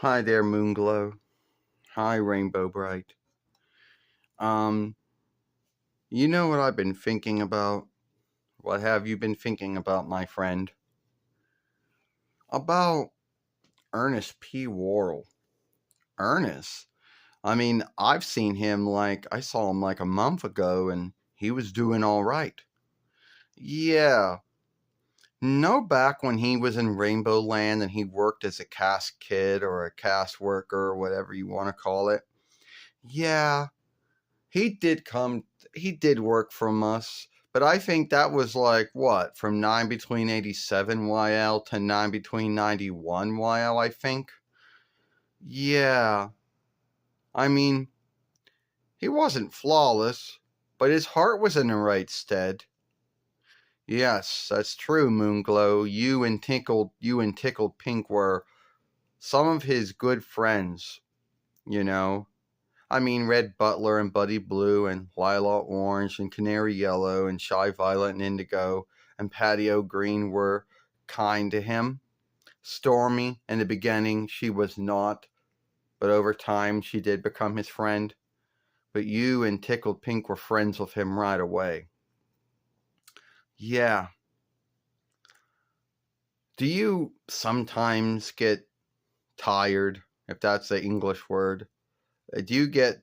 Hi there, Moonglow. Hi, Rainbow Brite. Um, you know what I've been thinking about? What have you been thinking about, my friend? About Ernest P. Worrell. Ernest? I've seen him I saw him like a month ago and he was doing all right. Yeah. No, back when he was in Rainbow Land and he worked as a cast kid or a cast worker or whatever you want to call it. Yeah, He did come, he did work from us, but I think that was like what, from 9 between 87 YL to 9 between 91 YL, I think. Yeah, I mean, he wasn't flawless, but his heart was in the right stead. Yes, that's true, Moonglow. You and Tickled Pink were some of his good friends, you know. Red Butler and Buddy Blue and Lila Orange and Canary Yellow and Shy Violet and Indigo and Patio Green were kind to him. Stormy, in the beginning, she was not, but over time she did become his friend. But you and Tickled Pink were friends with him right away. Yeah. Do you sometimes get tired, if that's the English word? Do you get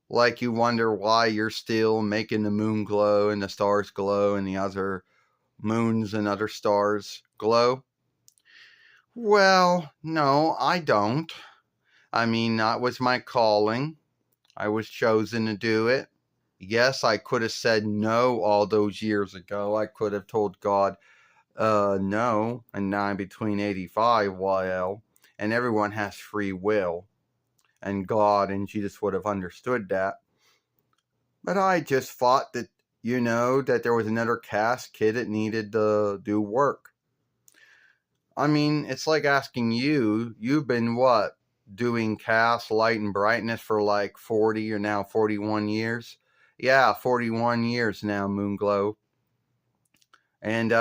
like you wonder why you're still making the moon glow and the stars glow and the other moons and other stars glow? Well, no, I don't. That was my calling. I was chosen to do it. Yes, I could have said no all those years ago. I could have told God, no, and 9 between 85 YL, and everyone has free will, and God and Jesus would have understood that. But I just thought that there was another cast kid that needed to do work. It's like asking you've been what? Doing cast, light, and brightness for like 40 or now 41 years? Yeah, 41 years now, Moonglow. And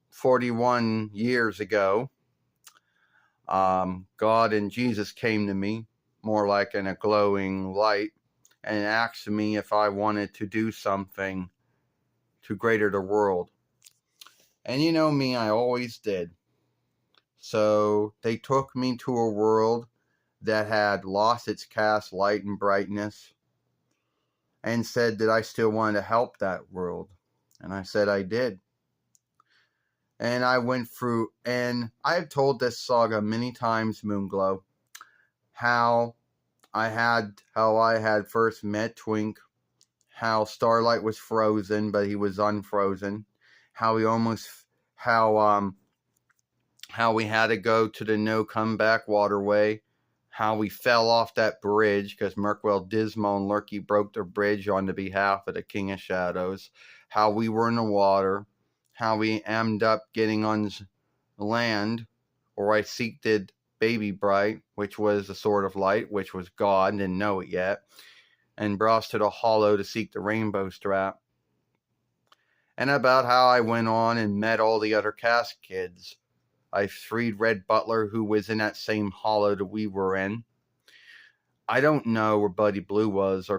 41 years ago, God and Jesus came to me, more like in a glowing light, and asked me if I wanted to do something to greater the world. And you know me, I always did. So they took me to a world that had lost its cast, light, and brightness and said that I still wanted to help that world. And I said I did. And I went through, and I have told this saga many times, Moonglow, how I had first met Twink, how Starlight was frozen, but he was unfrozen, how we almost, how we had to go to the no comeback waterway, how we fell off that bridge because Murky, Dismal, and Murky broke the bridge on the behalf of the King of Shadows, how we were in the water, how we ended up getting on land, or I seeked Baby Brite, which was the Sword of Light, which was God, didn't know it yet, and brought us to the hollow to seek the rainbow strap. And about how I went on and met all the other cast kids. I freed Red Butler, who was in that same hollow that we were in. I don't know where Buddy Blue was,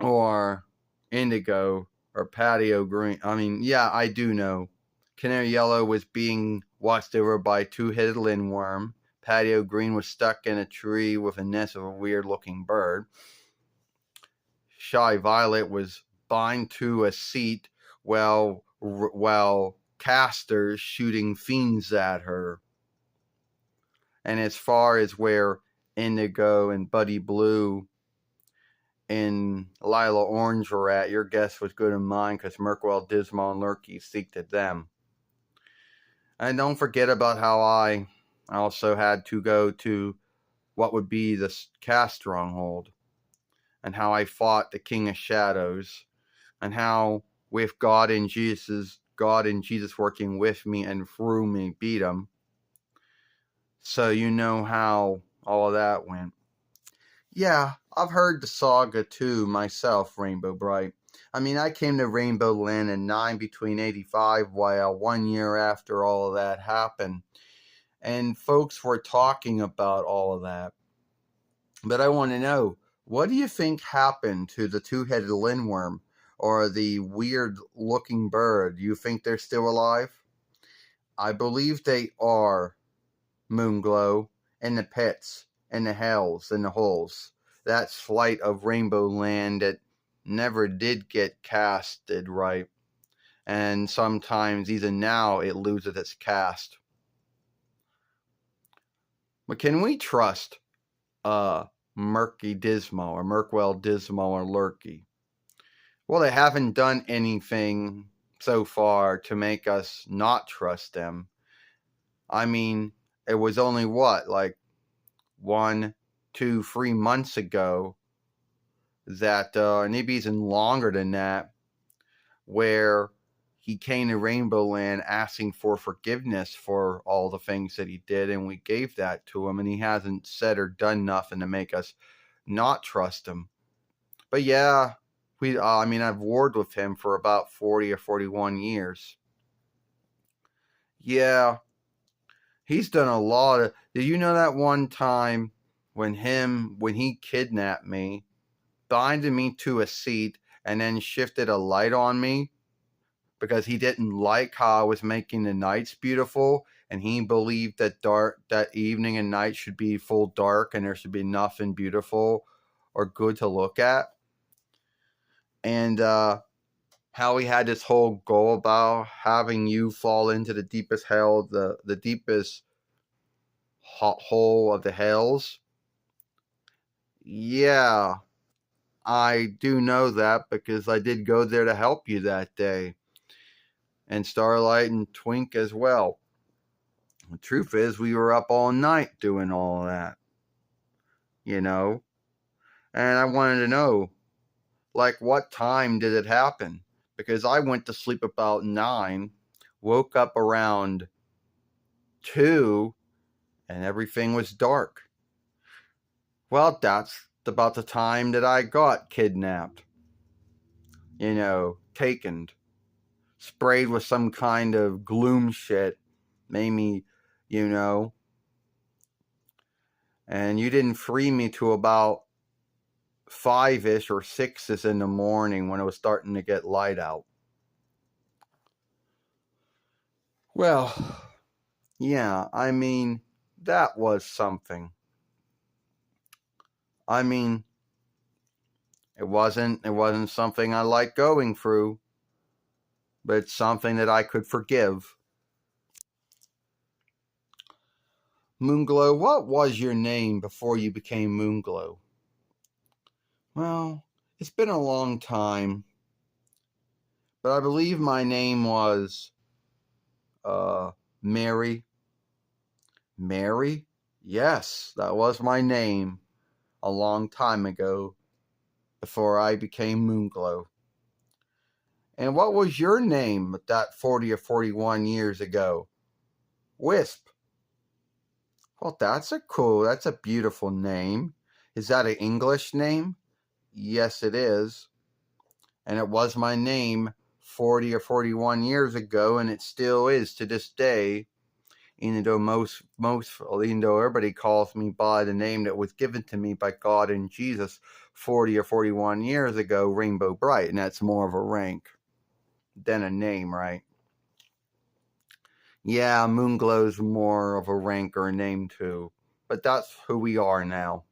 or Indigo, or Patio Green. Yeah, I do know. Canary Yellow was being watched over by a two-headed lindworm. Patio Green was stuck in a tree with a nest of a weird-looking bird. Shy Violet was bind to a seat while casters shooting fiends at her. And as far as where Indigo and Buddy Blue and Lila Orange were at, your guess was good as mine because Murky, Dismal, and Murky seeked at them. And don't forget about how I also had to go to what would be the cast stronghold, and how I fought the King of Shadows, and how with God and Jesus working with me and through me beat him. So you know how all of that went. Yeah, I've heard the saga too myself, Rainbow Brite. I came to Rainbow Land in 9 between 85 while 1 year after all of that happened. and folks were talking about all of that. But I want to know, what do you think happened to the two-headed lindworm or the weird-looking bird? Do you think they're still alive? I believe they are, Moonglow, in the pits, in the hells, in the holes. That flight of Rainbow Land that never did get casted right. And sometimes, even now, it loses its cast. But can we trust Murky Dismal or Murkwell Dismal or Lurky? Well, they haven't done anything so far to make us not trust them. I mean, it was only like 1, 2, 3 months ago that, maybe even longer than that, where he came to Rainbow Land asking for forgiveness for all the things that he did, and we gave that to him, and he hasn't said or done nothing to make us not trust him. But yeah, I've warred with him for about 40 or 41 years. Yeah, he's done a lot of... Did you know that one time when he kidnapped me, binded me to a seat, and then shifted a light on me because he didn't like how I was making the nights beautiful, and he believed that that evening and night should be full dark and there should be nothing beautiful or good to look at? And how he had this whole goal about having you fall into the deepest hell, the deepest hole of the hells. Yeah, I do know that because I did go there to help you that day. And Starlight and Twink as well. The truth is, we were up all night doing all of that. And I wanted to know, like, what time did it happen? Because I went to sleep about 9, woke up around 2, and everything was dark. Well, that's about the time that I got kidnapped. Taken. Sprayed with some kind of gloom shit. Made me, and you didn't free me to about 5-ish or 6-ish in the morning when it was starting to get light out. Well, yeah, that was something. It wasn't something I liked going through, but it's something that I could forgive. Moonglow, what was your name before you became Moonglow? Well, it's been a long time, but I believe my name was Mary. Mary? Yes, that was my name a long time ago, before I became Moonglow. And what was your name that 40 or 41 years ago? Wisp. Well, that's a beautiful name. Is that an English name? Yes, it is. And it was my name 40 or 41 years ago, and it still is to this day. Even though everybody calls me by the name that was given to me by God and Jesus 40 or 41 years ago, Rainbow Brite, and that's more of a rank than a name, right? Yeah, Moonglow's more of a rank or a name too, but that's who we are now.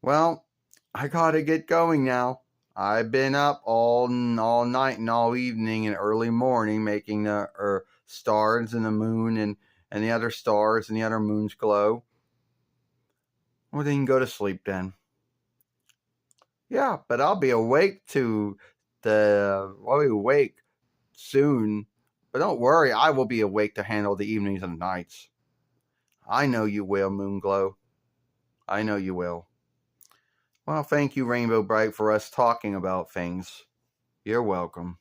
Well, I gotta get going now. I've been up all night and all evening and early morning making the stars and the moon and the other stars and the other moons glow. Well, then you can go to sleep then. Yeah, but I'll be awake soon. But don't worry, I will be awake to handle the evenings and nights. I know you will, Moonglow. I know you will. Well, thank you, Rainbow Brite, for us talking about things. You're welcome.